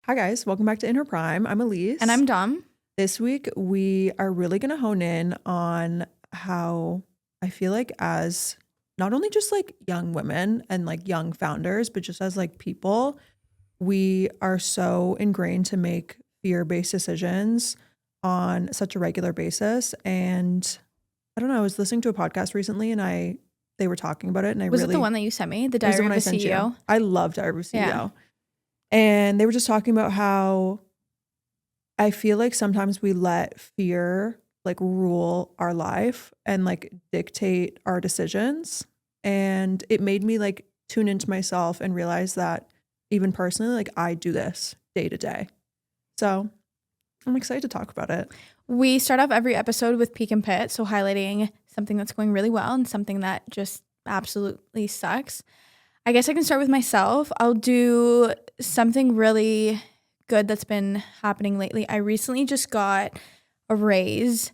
Hi guys, welcome back to In Her Prime. I'm Elise. And I'm Dom. This week we are really going to hone in on how I feel like as not only just like young women and like young founders, but just as like people, we are so ingrained to make fear-based decisions on such a regular basis. And I don't know, I was listening to a podcast recently and they were talking about it and Was it the one that you sent me? The it was the Diary one of I a sent CEO? you. I love Diary of a CEO. Yeah. And they were just talking about how I feel like sometimes we let fear like rule our life and like dictate our decisions. And it made me like tune into myself and realize that even personally, like I do this day to day. So I'm excited to talk about it. We start off every episode with Peak and Pit, so highlighting something that's going really well and something that just absolutely sucks. I guess I can start with myself. I'll do something really good that's been happening lately. I recently just got a raise,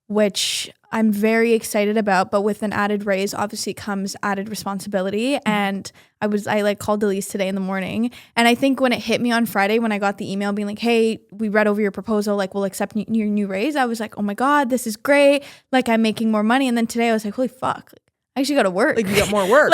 which I'm very excited about, but with an added raise obviously comes added responsibility. And I like called Elise today in the morning, and I think when it hit me on Friday when I got the email being like, hey, we read over your proposal, like we'll accept your new raise, I was like, oh my god, this is great, like I'm making more money. And then today I was like, holy fuck, I actually got to work. Like you got more work.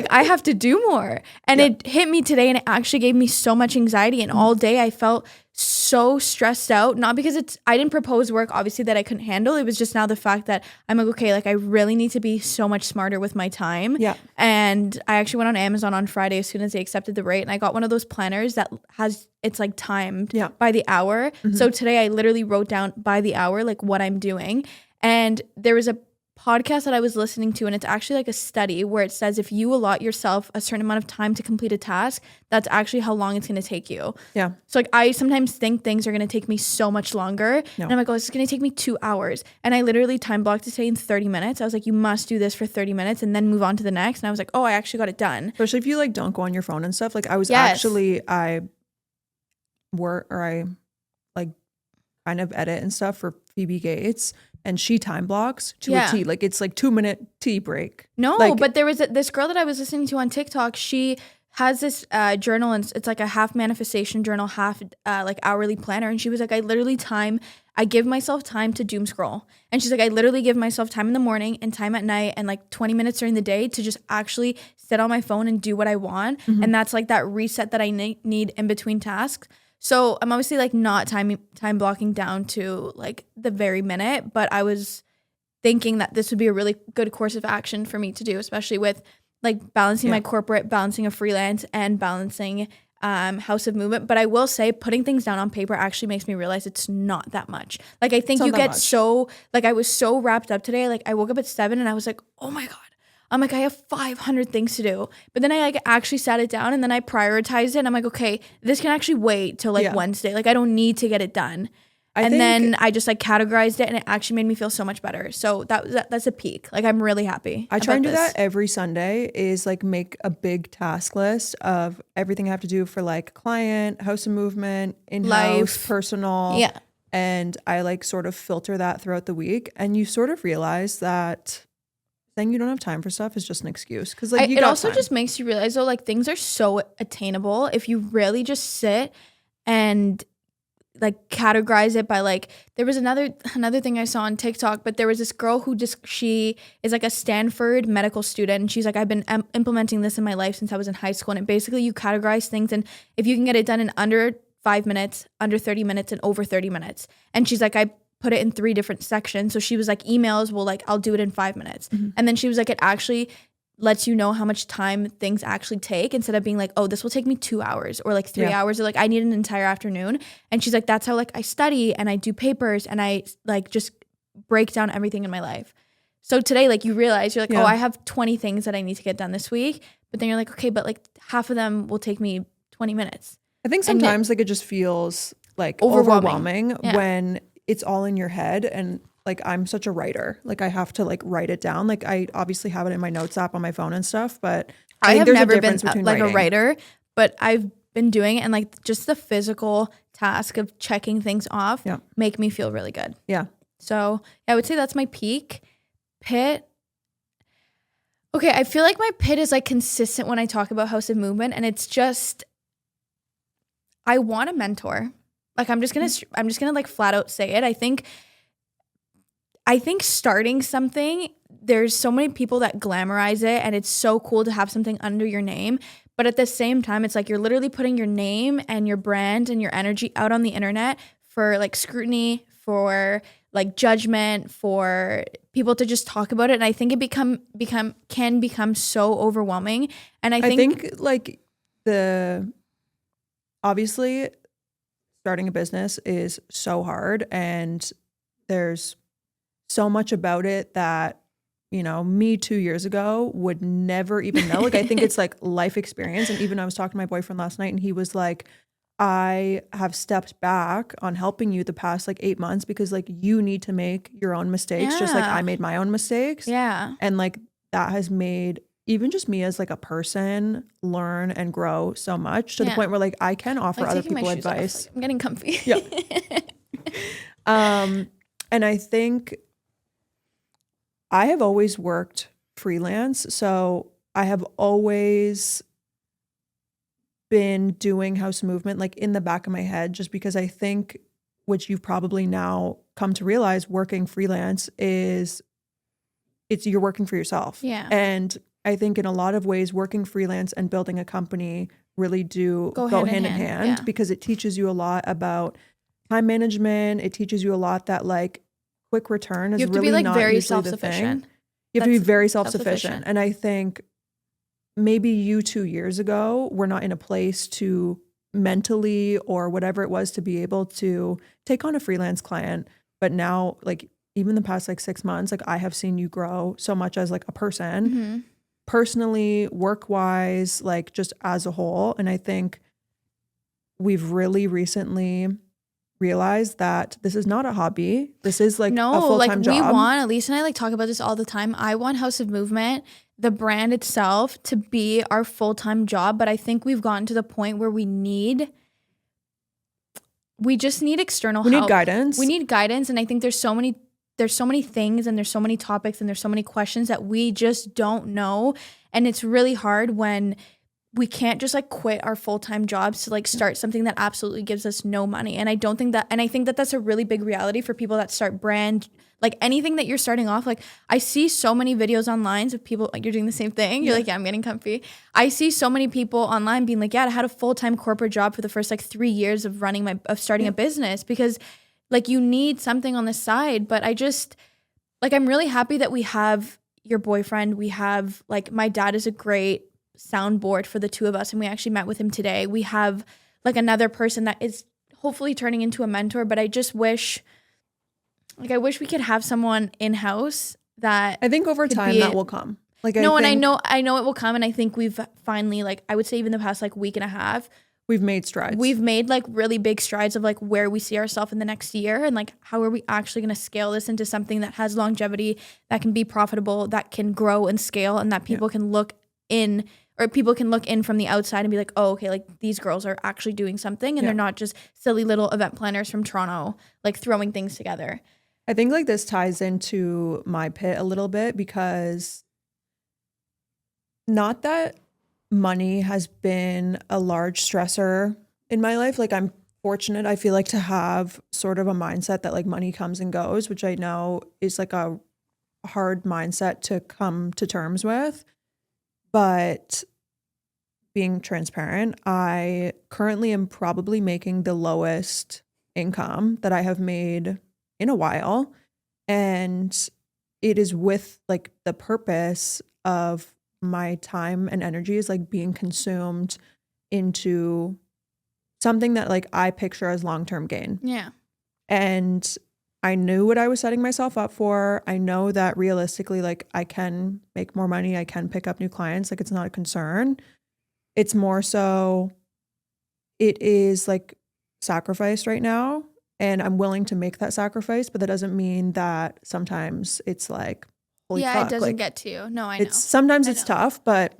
I have to do more. And it hit me today, and it actually gave me so much anxiety. And all day I felt so stressed out, not because I didn't propose work obviously that I couldn't handle. It was just now the fact that I'm like, okay, like I really need to be so much smarter with my time. Yeah. And I actually went on Amazon on Friday as soon as they accepted the rate, and I got one of those planners that it's like timed by the hour. So today I literally wrote down by the hour like what I'm doing. And there was a podcast that I was listening to, and it's actually like a study where it says if you allot yourself a certain amount of time to complete a task, that's actually how long it's going to take you. Yeah. So like I sometimes think things are going to take me so much longer. No. And I'm like, oh, this is going to take me 2 hours. And I literally time blocked it today in 30 minutes. I was like, you must do this for 30 minutes and then move on to the next. And I was like, oh, I actually got it done. Especially if you like don't go on your phone and stuff. Like I was I like kind of edit and stuff for Phoebe Gates. And she time blocks to a tea. Like it's like 2-minute tea break. No, like, but there was this girl that I was listening to on TikTok. She has this journal, and it's like a half manifestation journal, half like hourly planner. And she was like, I give myself time to doom scroll. And she's like, I literally give myself time in the morning and time at night and like 20 minutes during the day to just actually sit on my phone and do what I want. Mm-hmm. And that's like that reset that I need in between tasks. So I'm obviously like not time blocking down to like the very minute, but I was thinking that this would be a really good course of action for me to do, especially with like balancing my corporate, balancing a freelance, and balancing House of Movement. But I will say putting things down on paper actually makes me realize it's not that much. Like I think you get so, like I was so wrapped up today. Like I woke up at 7 and I was like, oh my God. I'm like, I have 500 things to do. But then I like actually sat it down and then I prioritized it. And I'm like, okay, this can actually wait till like Wednesday. Like I don't need to get it done. Then I just like categorized it, and it actually made me feel so much better. So that's a peak. Like I'm really happy. I try and do that every Sunday, is like make a big task list of everything I have to do for like client, House of Movement, in-house, personal. Yeah. And I like sort of filter that throughout the week. And you sort of realize that saying you don't have time for stuff is just an excuse, because like it also just makes you realize though, like things are so attainable if you really just sit and like categorize it by like, there was another thing I saw on TikTok, but there was this girl who she is like a Stanford medical student, and she's like, I've been implementing this in my life since I was in high school. And basically you categorize things, and if you can get it done in under 5 minutes, under 30 minutes, and over 30 minutes. And she's like, I put it in 3 different sections. So she was like, emails, well, like I'll do it in 5 minutes. Mm-hmm. And then she was like, it actually lets you know how much time things actually take, instead of being like, oh, this will take me 2 hours or like 3 hours, or like I need an entire afternoon. And she's like, that's how like I study and I do papers and I like just break down everything in my life. So today, like you realize you're like, oh, I have 20 things that I need to get done this week. But then you're like, okay, but like half of them will take me 20 minutes. I think sometimes like it just feels like overwhelming when it's all in your head. And like I'm such a writer, like I have to like write it down. Like I obviously have it in my notes app on my phone and stuff, but I have never been like a writer, but I've been doing it, and like just the physical task of checking things off make me feel really good. Yeah. So I would say that's my peak. Pit. Okay, I feel like my pit is like consistent when I talk about House of Movement, and it's just I want a mentor. Like I'm just gonna like flat out say it. I think starting something, there's so many people that glamorize it and it's so cool to have something under your name. But at the same time, it's like you're literally putting your name and your brand and your energy out on the internet for like scrutiny, for like judgment, for people to just talk about it. And I think it can become so overwhelming. And I think like obviously starting a business is so hard, and there's so much about it that, you know, me 2 years ago would never even know. Like, I think it's like life experience. And even I was talking to my boyfriend last night and he was like, I have stepped back on helping you the past like 8 months because like you need to make your own mistakes, just like I made my own mistakes. Yeah. And like that has made even just me as like a person learn and grow so much to the point where like I can offer like other people advice. Like, I'm getting comfy. Yeah. And I think I have always worked freelance. So I have always been doing house movement like in the back of my head, just because I think, which you've probably now come to realize, working freelance you're working for yourself. Yeah. And I think in a lot of ways, working freelance and building a company really do go hand in hand because it teaches you a lot about time management. It teaches you a lot that like quick return is really not very usually the thing. You have to be That's very self-sufficient. And I think maybe you 2 years ago were not in a place to mentally or whatever it was to be able to take on a freelance client. But now, like even the past like 6 months, like I have seen you grow so much as like a person, personally, work-wise, like just as a whole. And I think we've really recently realized that this is not a hobby. This is like a full-time job. We want, Elise and I like talk about this all the time. I want House of Movement, the brand itself, to be our full-time job. But I think we've gotten to the point where we just need external help. We need guidance. We need guidance. And I think there's so many things and there's so many topics and there's so many questions that we just don't know. And it's really hard when we can't just like quit our full-time jobs to like start something that absolutely gives us no money. And I think that that's a really big reality for people that start brand, like anything that you're starting off. Like I see so many videos online of people, like you're doing the same thing. You're like, yeah, I'm getting comfy. I see so many people online being like, yeah, I had a full-time corporate job for the first like 3 years of starting a business, because like you need something on the side. But I just like, I'm really happy that we have your boyfriend. We have like, my dad is a great soundboard for the two of us, and we actually met with him today. We have like another person that is hopefully turning into a mentor, but I just wish we could have someone in-house that I think over time that will come. Like I know it will come, and I think we've finally, like I would say even the past like week and a half, we've made strides. We've made like really big strides of like where we see ourselves in the next year, and like how are we actually going to scale this into something that has longevity, that can be profitable, that can grow and scale, and that people can look in, or people can look in from the outside and be like, oh, okay, like these girls are actually doing something, and they're not just silly little event planners from Toronto, like throwing things together. I think like this ties into my pit a little bit, because not that money has been a large stressor in my life. Like I'm fortunate, I feel like, to have sort of a mindset that like money comes and goes, which I know is like a hard mindset to come to terms with. But being transparent, I currently am probably making the lowest income that I have made in a while. And it is with like the purpose of my time and energy is like being consumed into something that like I picture as long-term gain. Yeah. And I knew what I was setting myself up for. I know that realistically, like I can make more money. I can pick up new clients. Like it's not a concern. It's more so it is like sacrifice right now. And I'm willing to make that sacrifice, but that doesn't mean that sometimes it's like, holy fuck. It doesn't like, get to you. No, I know. Sometimes it's tough, but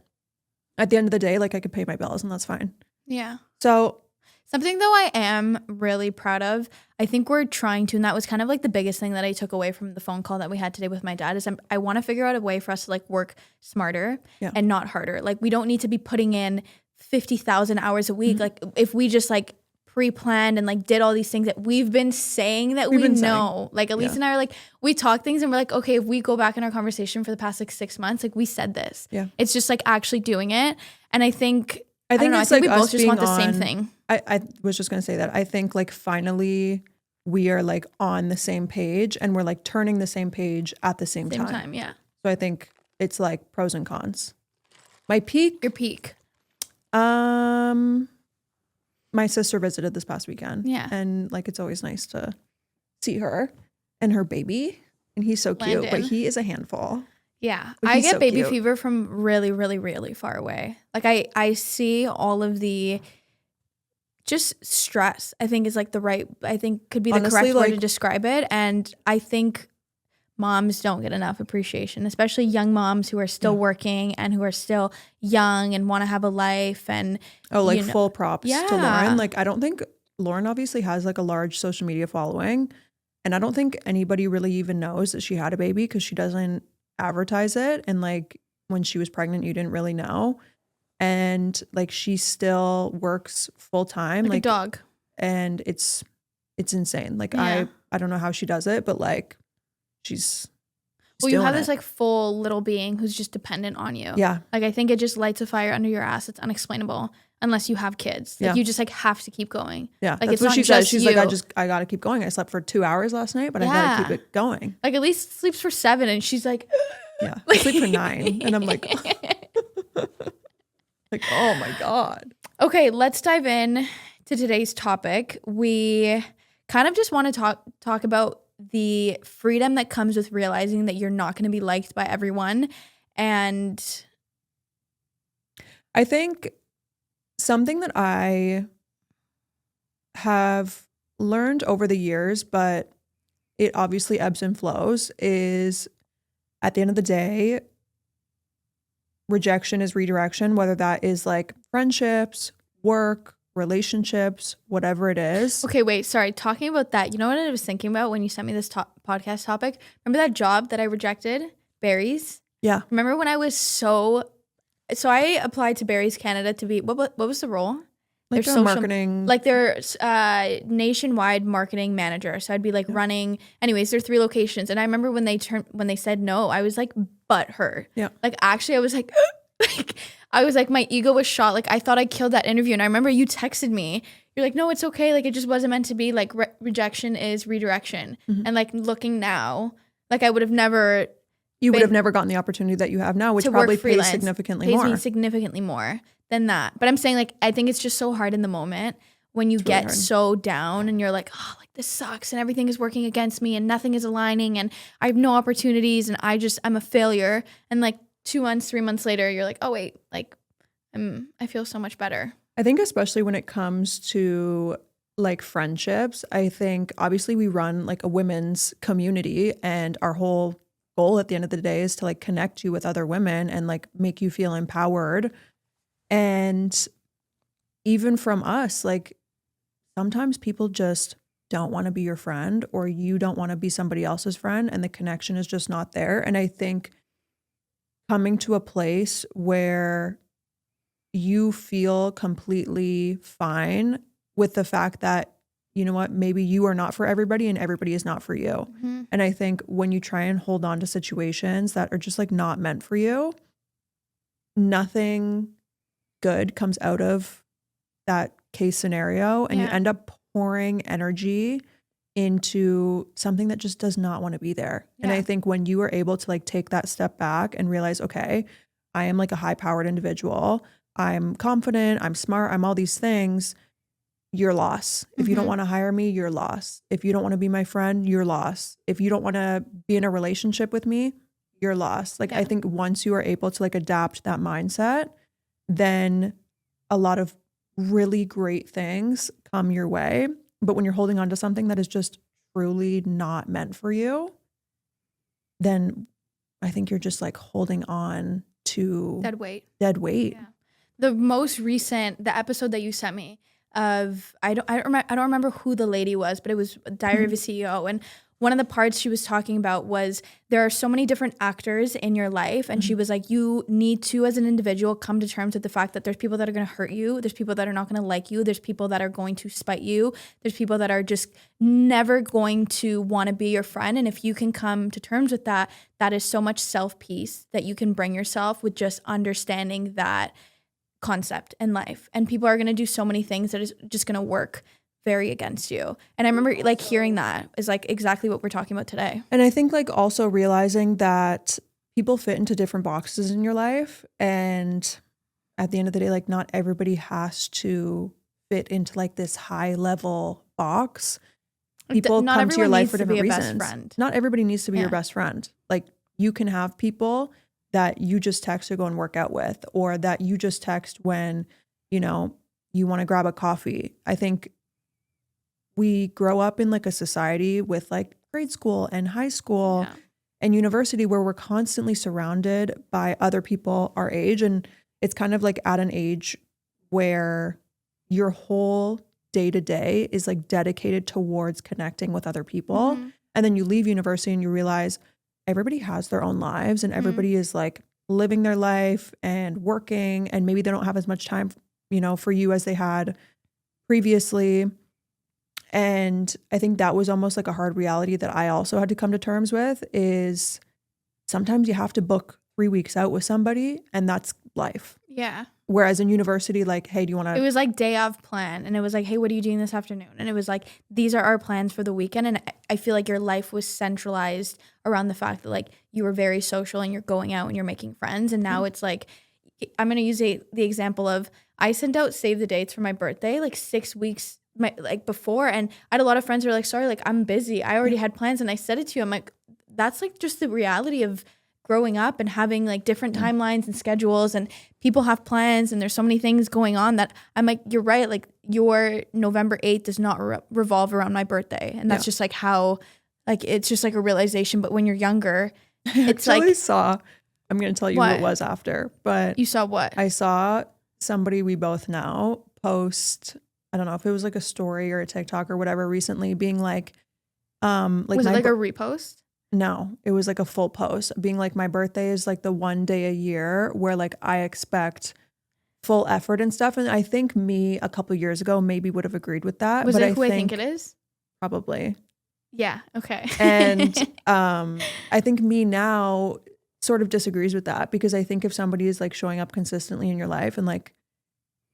at the end of the day, like I could pay my bills and that's fine. Yeah. So something though I am really proud of, I think we're trying to, and that was kind of like the biggest thing that I took away from the phone call that we had today with my dad, is I want to figure out a way for us to like work smarter and not harder. Like we don't need to be putting in 50,000 hours a week. Like if we just like pre-planned and like did all these things that we've been saying that we know. Like Elise and I are like, we talk things and we're like, okay, if we go back in our conversation for the past like 6 months, like we said this. Yeah. It's just like actually doing it. And I think I think we both just want the same thing. I was just gonna say that. I think like finally we are like on the same page and we're like turning the same page at the same time. Yeah. So I think it's like pros and cons. My peak. Your peak. My sister visited this past weekend. Yeah. And like it's always nice to see her and her baby. And he's so cute, Landon. but he is a handful. Yeah. But I he's get so baby cute. fever from really, really, really far away. Like I see all of the just stress, I think is like could be the Honestly, correct word like- to describe it. And I think moms don't get enough appreciation, especially young moms who are still working and who are still young and want to have a life. And full props to Yeah. Lauren. Like I don't think Lauren obviously has like a large social media following. And I don't think anybody really even knows that she had a baby because she doesn't advertise it. And like when she was pregnant, you didn't really know. And like she still works full time. like a dog. And it's insane. Like Yeah. I don't know how she does it, but like she's Well, you doing have this it. like full little being who's just dependent on you. Yeah. Like I think it just lights a fire under your ass. It's unexplainable unless you have kids. Like Yeah. you just like have to keep going. Yeah. Like That's it's what not she says. just She's you. like, I gotta keep going. I slept for 2 hours last night, but I gotta keep it going. Like Elise sleeps for 7 and she's like, Yeah. I sleep for 9. And I'm like, like, oh my God. okay, let's dive in to today's topic. We kind of just want to talk about the freedom that comes with realizing that you're not going to be liked by everyone. And I think something that I have learned over the years, but it obviously ebbs and flows, is at the end of the day, rejection is redirection, whether that is like friendships, work, relationships, whatever it is. okay, wait, sorry. Talking about that, you know what I was thinking about when you sent me this podcast topic? Remember that job that I rejected? Berries? Yeah. Remember when I was so I applied to Berries Canada to be, what was the role? Like Their their marketing. Like their nationwide marketing manager. So I'd be like running. Anyways, there are 3 locations, and I remember when they said no, I was like butthurt. Yeah. Like actually, I was like, I was like, my ego was shot. Like I thought I killed that interview, and I remember you texted me. You're like, no, it's okay. Like it just wasn't meant to be. Like rejection is redirection. And like looking now, like I would have never. You would have never gotten the opportunity that you have now, which probably pays significantly more. Pays me significantly more than that. But I'm saying like I think it's just so hard in the moment when you get so down and you're like, oh, like this sucks and everything is working against me and nothing is aligning and I have no opportunities and I'm a failure. And like 2 months, 3 months later, you're like, oh wait, like I feel so much better. I think especially when it comes to like friendships, I think obviously we run like a women's community and our whole goal at the end of the day is to like connect you with other women and like make you feel empowered. And even from us, like sometimes people just don't want to be your friend or you don't want to be somebody else's friend and the connection is just not there. And I think coming to a place where you feel completely fine with the fact that, you know what, maybe you are not for everybody and everybody is not for you. Mm-hmm. And I think when you try and hold on to situations that are just like not meant for you, nothing good comes out of that case scenario. And you end up pouring energy into something that just does not want to be there. And I think when you are able to like take that step back and realize, okay, I am like a high powered individual. I'm confident, I'm smart, I'm all these things. You're lost. If you don't want to hire me, you're lost. If you don't want to be my friend, you're lost. If you don't want to be in a relationship with me, you're lost. Like I think once you are able to like adapt that mindset, then a lot of really great things come your way. But when you're holding on to something that is just truly not meant for you, then I think you're just like holding on to Dead weight. Yeah. The episode that you sent me of I don't remember who the lady was, but it was Diary of a CEO. And one of the parts she was talking about was there are so many different actors in your life. And she was like, you need to, as an individual, come to terms with the fact that there's people that are going to hurt you. There's people that are not going to like you. There's people that are going to spite you. There's people that are just never going to want to be your friend. And if you can come to terms with that, that is so much self-peace that you can bring yourself with just understanding that concept in life. And people are going to do so many things that is just going to work very against you. And I remember like hearing that is like exactly what we're talking about today. And I think like also realizing that people fit into different boxes in your life. And at the end of the day, like not everybody has to fit into like this high level box. People Not come to your everyone life needs for to be different a best reasons. friend. Not everybody needs to be your Yeah. best friend. Like you can have people that you just text to go and work out with, or that you just text when, you know, you want to grab a coffee. I think we grow up in like a society with like grade school and high school Yeah. and university where we're constantly surrounded by other people our age. And it's kind of like at an age where your whole day to day is like dedicated towards connecting with other people. Mhm. And then you leave university and you realize everybody has their own lives and everybody is like living their life and working, and maybe they don't have as much time, you know, for you as they had previously. And I think that was almost like a hard reality that I also had to come to terms with, is sometimes you have to book 3 weeks out with somebody and that's life. Yeah. Whereas in university, like, hey, do you want It to, was like day of plan. And it was like, hey, what are you doing this afternoon? And it was like, these are our plans for the weekend. And I feel like your life was centralized around the fact that like you were very social and you're going out and you're making friends. And now it's like, I'm going to use the example of I sent out save the dates for my birthday like 6 weeks before. And I had a lot of friends who were like, sorry, like I'm busy. I already had plans. And I said it to you. I'm like, that's like just the reality of growing up and having like different timelines and schedules, and people have plans and there's so many things going on that I'm like, you're right. Like your November 8th does not revolve around my birthday. And that's just like how, like, it's just like a realization. But when you're younger, it's I like, saw, I'm going to tell you who What? it was after, but you saw what? I saw somebody we both know post, I don't know if it was like a story or a TikTok or whatever recently, being like Was it my like a repost? no, it was like a full post being like, my birthday is like the one day a year where like I expect full effort and stuff. And I think me a couple years ago maybe would have agreed with that. Was but it who I think it is? Probably. Yeah. Okay. And I think me now sort of disagrees with that, because I think if somebody is like showing up consistently in your life and like,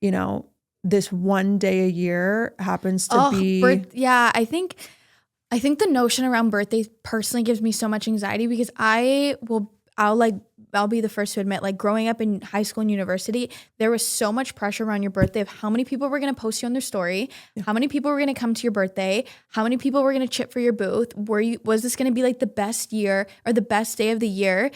you know, this one day a year happens to be yeah, I think the notion around birthdays personally gives me so much anxiety, because I'll be the first to admit, like growing up in high school and university, there was so much pressure around your birthday of how many people were going to post you on their story, how many people were going to come to your birthday, how many people were going to chip for your booth. Was this going to be like the best year or the best day of the year?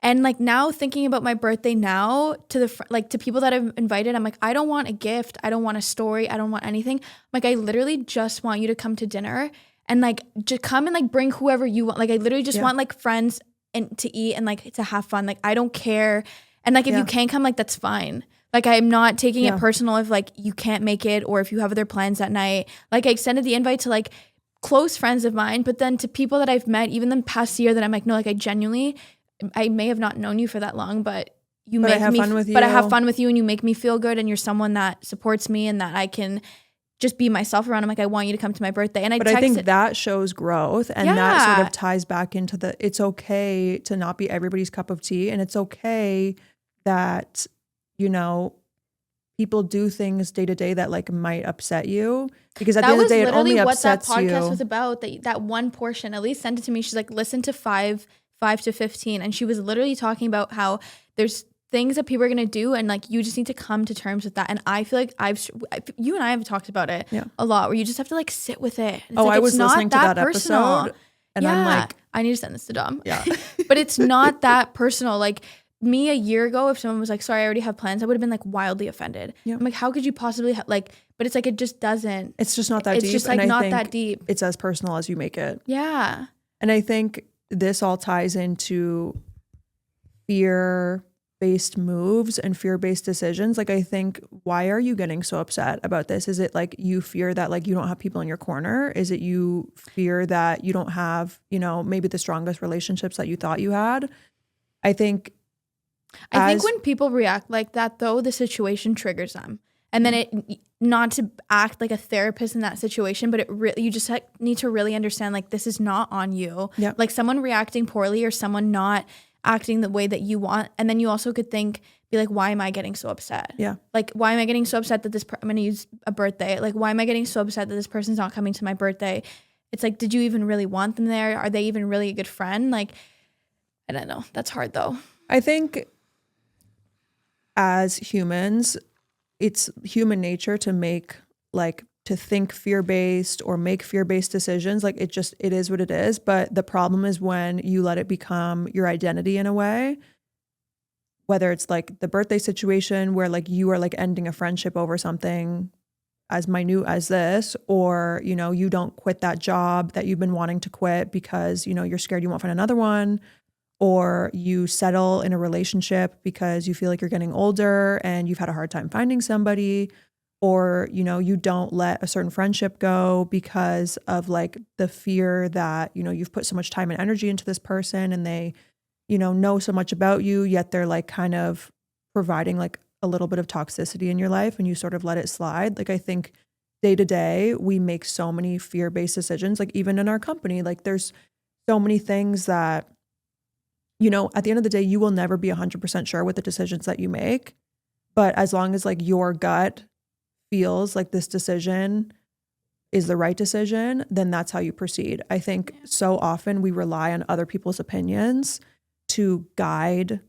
And like now thinking about my birthday now to to people that I've invited, I'm like, I don't want a gift. I don't want a story. I don't want anything. Like, I literally just want you to come to dinner and like just come and like bring whoever you want. Like, I literally just want like friends and to eat and like to have fun. Like, I don't care. And like, if you can't come, like, that's fine. Like, I'm not taking it personal if like you can't make it or if you have other plans that night. Like, I extended the invite to like close friends of mine, but then to people that I've met even the past year that I'm like, no, like I may have not known you for that long, but I have fun with you and you make me feel good and you're someone that supports me and that I can just be myself around. I'm like, I want you to come to my birthday. And I think that shows growth, and that sort of ties back into it's okay to not be everybody's cup of tea. And it's okay that, you know, people do things day to day that like might upset you, because at the end of the day, it only upsets you. That was literally what that podcast was about. That one portion, Elise sent it to me. She's like, listen to 5 to 15. And she was literally talking about how there's things that people are going to do. And like, you just need to come to terms with that. And I feel like you and I have talked about it a lot, where you just have to like sit with it. It's I was listening to that episode and I'm like, I need to send this to Dom. Yeah. But it's not that personal. Like me a year ago, if someone was like, sorry, I already have plans, I would have been like wildly offended. I'm like, how could you possibly but it's like, it just doesn't. It's just not that deep. It's just like not that deep. It's as personal as you make it. Yeah. And I think this all ties into fear based moves and fear-based decisions, like I think, why are you getting so upset about this? Is it like you fear that like you don't have people in your corner? Is it you fear that you don't have, you know, maybe the strongest relationships that you thought you had? I think when people react like that, though, the situation triggers them. And then not to act like a therapist in that situation, but you just need to really understand, like, this is not on you. Yeah. Like someone reacting poorly or someone not acting the way that you want. And then you also could be like, why am I getting so upset? Yeah. Like, why am I getting so upset that I'm going to use a birthday? Like, why am I getting so upset that this person's not coming to my birthday? It's like, did you even really want them there? Are they even really a good friend? Like, I don't know. That's hard though. I think as humans, it's human nature to think fear-based or make fear-based decisions. Like it is what it is. But the problem is when you let it become your identity in a way, whether it's like the birthday situation where like you are like ending a friendship over something as minute as this, or, you know, you don't quit that job that you've been wanting to quit because, you know, you're scared you won't find another one, or you settle in a relationship because you feel like you're getting older and you've had a hard time finding somebody, or, you know, you don't let a certain friendship go because of like the fear that, you know, you've put so much time and energy into this person and they, you know so much about you, yet they're like kind of providing like a little bit of toxicity in your life and you sort of let it slide. Like I think day to day, we make so many fear-based decisions, like even in our company, like there's so many things that, you know, at the end of the day, you will never be 100% sure with the decisions that you make. But as long as like your gut feels like this decision is the right decision, then that's how you proceed. I think so often we rely on other people's opinions to guide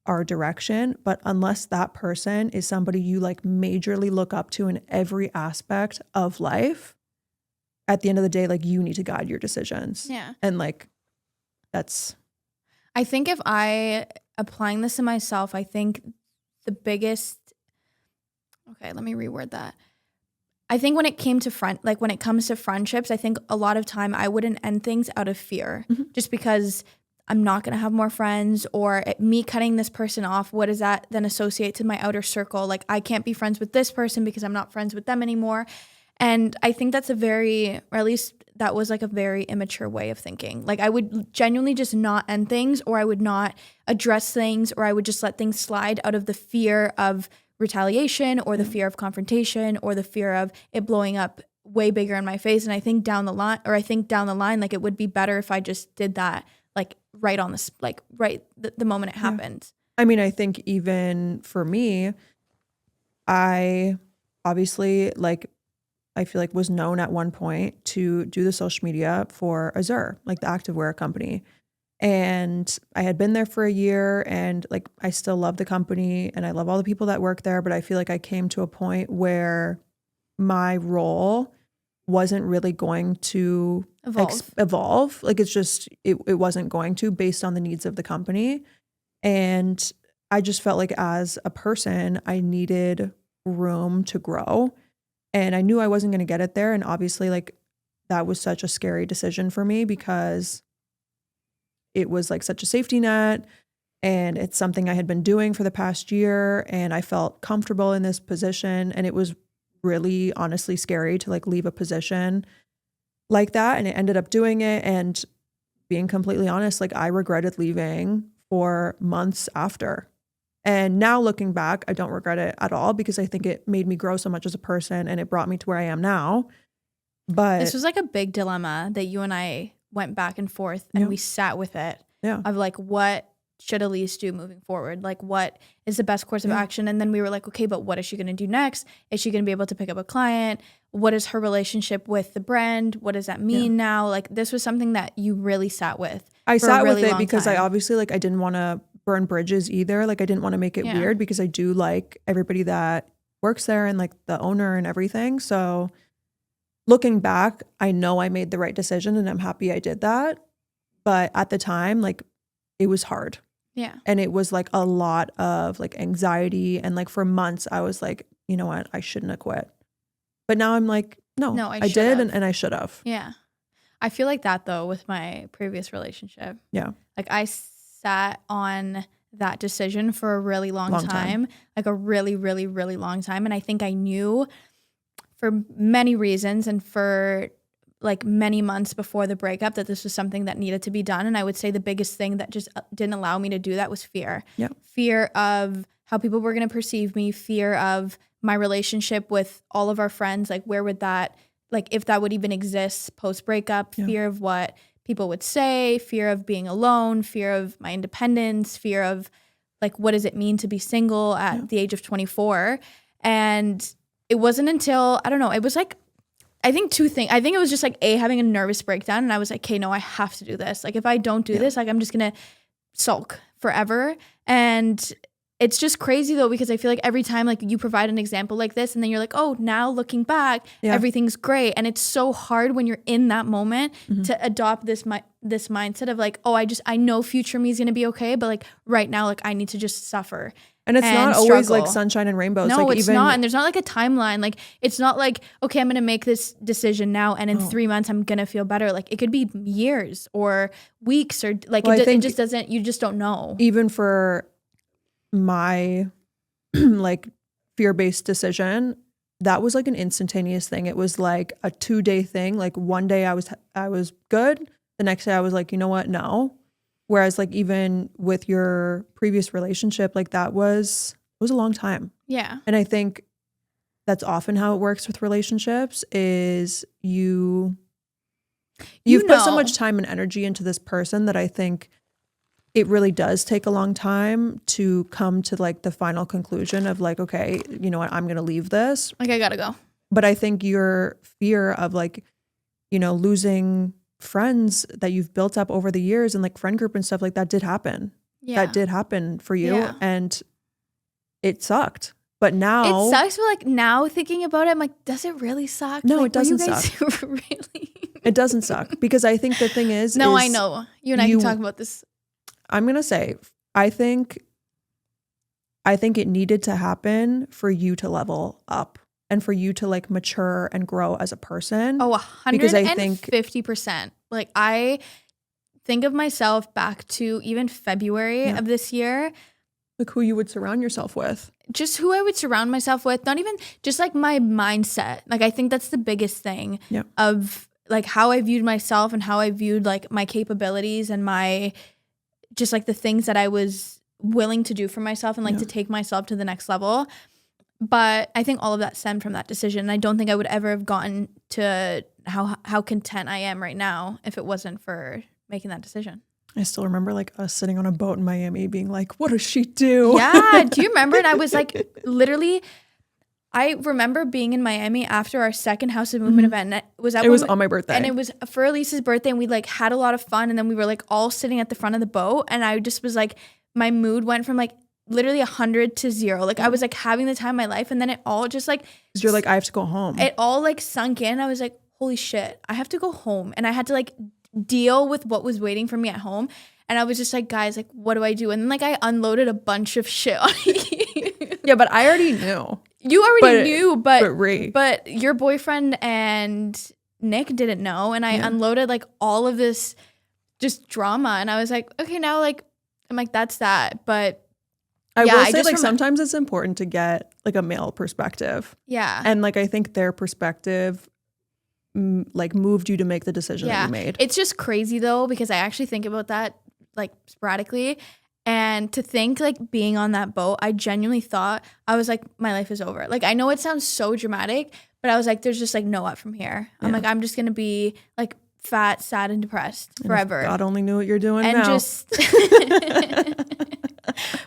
our direction. But unless that person is somebody you like majorly look up to in every aspect of life, at the end of the day, like you need to guide your decisions. Yeah. And like that's... I think if applying this to myself, I think the biggest, okay, let me reword that. I think when it comes to friendships, I think a lot of time I wouldn't end things out of fear, just because I'm not going to have more friends, or me cutting this person off, what does that then associate to my outer circle? Like I can't be friends with this person because I'm not friends with them anymore. And I think that's or at least that was like a very immature way of thinking. Like I would genuinely just not end things, or I would not address things, or I would just let things slide out of the fear of retaliation or the fear of confrontation or the fear of it blowing up way bigger in my face. And I think down the line, like it would be better if I just did that like right on this, like right the moment it happened. I mean, I think even for me, I obviously like, I feel like was known at one point to do the social media for Azure, like the activewear company. And I had been there for a year and like, I still love the company and I love all the people that work there. But I feel like I came to a point where my role wasn't really going to evolve. Like it's just, it wasn't going to based on the needs of the company. And I just felt like as a person, I needed room to grow. And I knew I wasn't going to get it there. And obviously, like, that was such a scary decision for me because it was like such a safety net. And it's something I had been doing for the past year. And I felt comfortable in this position. And it was really honestly scary to like leave a position like that. And it ended up doing it. And being completely honest, like I regretted leaving for months after. And now looking back, I don't regret it at all because I think it made me grow so much as a person and it brought me to where I am now. But this was like a big dilemma that you and I went back and forth and we sat with it of like, what should Elise do moving forward? Like what is the best course of action? And then we were like, okay, but what is she going to do next? Is she going to be able to pick up a client? What is her relationship with the brand? What does that mean now? Like this was something that you really sat with. I sat with it because I obviously like, I didn't want to burn bridges either. Like I didn't want to make it weird because I do like everybody that works there and like the owner and everything. So looking back, I know I made the right decision and I'm happy I did that. But at the time, like it was hard. Yeah. And it was like a lot of like anxiety. And like for months I was like, you know what, I shouldn't have quit. But now I'm like, no, I did and I should have. Yeah. I feel like that though with my previous relationship. Yeah. Like I sat on that decision for a really long time, like a really, really, really long time. And I think I knew for many reasons and for like many months before the breakup that this was something that needed to be done. And I would say the biggest thing that just didn't allow me to do that was fear. Yep. Fear of how people were going to perceive me, fear of my relationship with all of our friends. Like, where would that, like, if that would even exist post breakup, fear of what people would say, fear of being alone, fear of my independence, fear of like, what does it mean to be single at the age of 24? And it wasn't until, I don't know, it was like, I think two things. I think it was just like having a nervous breakdown. And I was like, okay, no, I have to do this. Like, if I don't do this, like, I'm just going to sulk forever. And it's just crazy though, because I feel like every time like you provide an example like this and then you're like, oh, now looking back, everything's great. And it's so hard when you're in that moment to adopt this mindset of like, oh, I know future me is going to be okay. But like right now, like I need to just suffer. And it's not always like sunshine and rainbows. No, like, it's not. And there's not like a timeline. Like it's not like, okay, I'm going to make this decision now and in 3 months I'm going to feel better. Like it could be years or weeks or like it just doesn't, you just don't know. Even for my like fear-based decision, that was like an instantaneous thing. It was like a 2-day thing. Like one day I was good. The next day I was like, you know what? No. Whereas like even with your previous relationship, like it was a long time. Yeah. And I think that's often how it works with relationships is you've put so much time and energy into this person that I think it really does take a long time to come to like the final conclusion of like, okay, you know what, I'm going to leave this. Like I got to go. But I think your fear of like, you know, losing friends that you've built up over the years and like friend group and stuff like that did happen. Yeah. That did happen for you. Yeah. And it sucked. But now it sucks. But like now thinking about it, I'm like, does it really suck? No, like, it doesn't suck. Really? It doesn't suck because I think the thing is, no, I know you and I can talk about this. I'm going to say, I think it needed to happen for you to level up and for you to like mature and grow as a person. Oh, 150%. Like I think of myself back to even February of this year. Like who you would surround yourself with. Just who I would surround myself with. Not even just like my mindset. Like I think that's the biggest thing of like how I viewed myself and how I viewed like my capabilities and my just like the things that I was willing to do for myself and like to take myself to the next level. But I think all of that stemmed from that decision. And I don't think I would ever have gotten to how content I am right now if it wasn't for making that decision. I still remember like us sitting on a boat in Miami being like, what does she do? Yeah. Do you remember? And I was like, literally, I remember being in Miami after our second House of Movement event. And it was on my birthday. And it was for Elise's birthday. And we like had a lot of fun. And then we were like all sitting at the front of the boat. And I just was like, my mood went from like literally 100 to 0. Like I was like having the time of my life. And then it all just like. Because you're like, I have to go home. It all like sunk in. I was like, holy shit, I have to go home. And I had to like deal with what was waiting for me at home. And I was just like, guys, like, what do I do? And then like I unloaded a bunch of shit on you. Yeah, but I already knew. You already knew, but your boyfriend and Nick didn't know. And I unloaded like all of this just drama. And I was like, okay, now like, I'm like, that's that. But I will say like sometimes it's important to get like a male perspective. Yeah. And like, I think their perspective like moved you to make the decision that you made. It's just crazy though, because I actually think about that like sporadically. And to think like being on that boat, I genuinely thought, I was like, my life is over. Like, I know it sounds so dramatic, but I was like, there's just like no up from here. I'm like, I'm just going to be like fat, sad, and depressed forever. God only knew what you're doing and now. Just,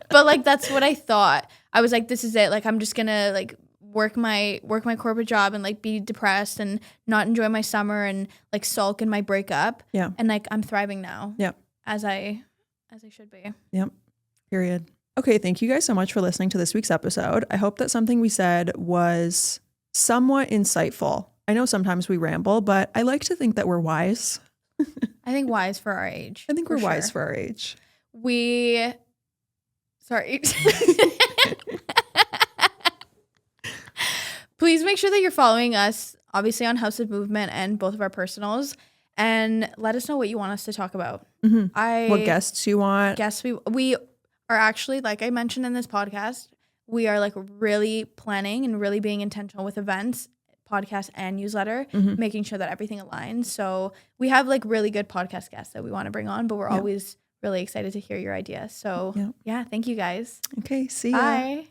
but like, that's what I thought. I was like, this is it. Like, I'm just going to like work my corporate job and like be depressed and not enjoy my summer and like sulk in my breakup. Yeah. And like, I'm thriving now. Yeah. As I should be. Yep. Period. Okay. Thank you guys so much for listening to this week's episode. I hope that something we said was somewhat insightful. I know sometimes we ramble, but I like to think that we're wise. I think wise for our age. I think we're wise for our age. Sorry. Please make sure that you're following us, obviously on House of Movement and both of our personals. And let us know what you want us to talk about. Mm-hmm. What guests you want. We are actually, like I mentioned in this podcast, we are like really planning and really being intentional with events, podcast and newsletter, making sure that everything aligns. So we have like really good podcast guests that we want to bring on, but we're always really excited to hear your ideas. So yeah, thank you guys. Okay, see ya. Bye.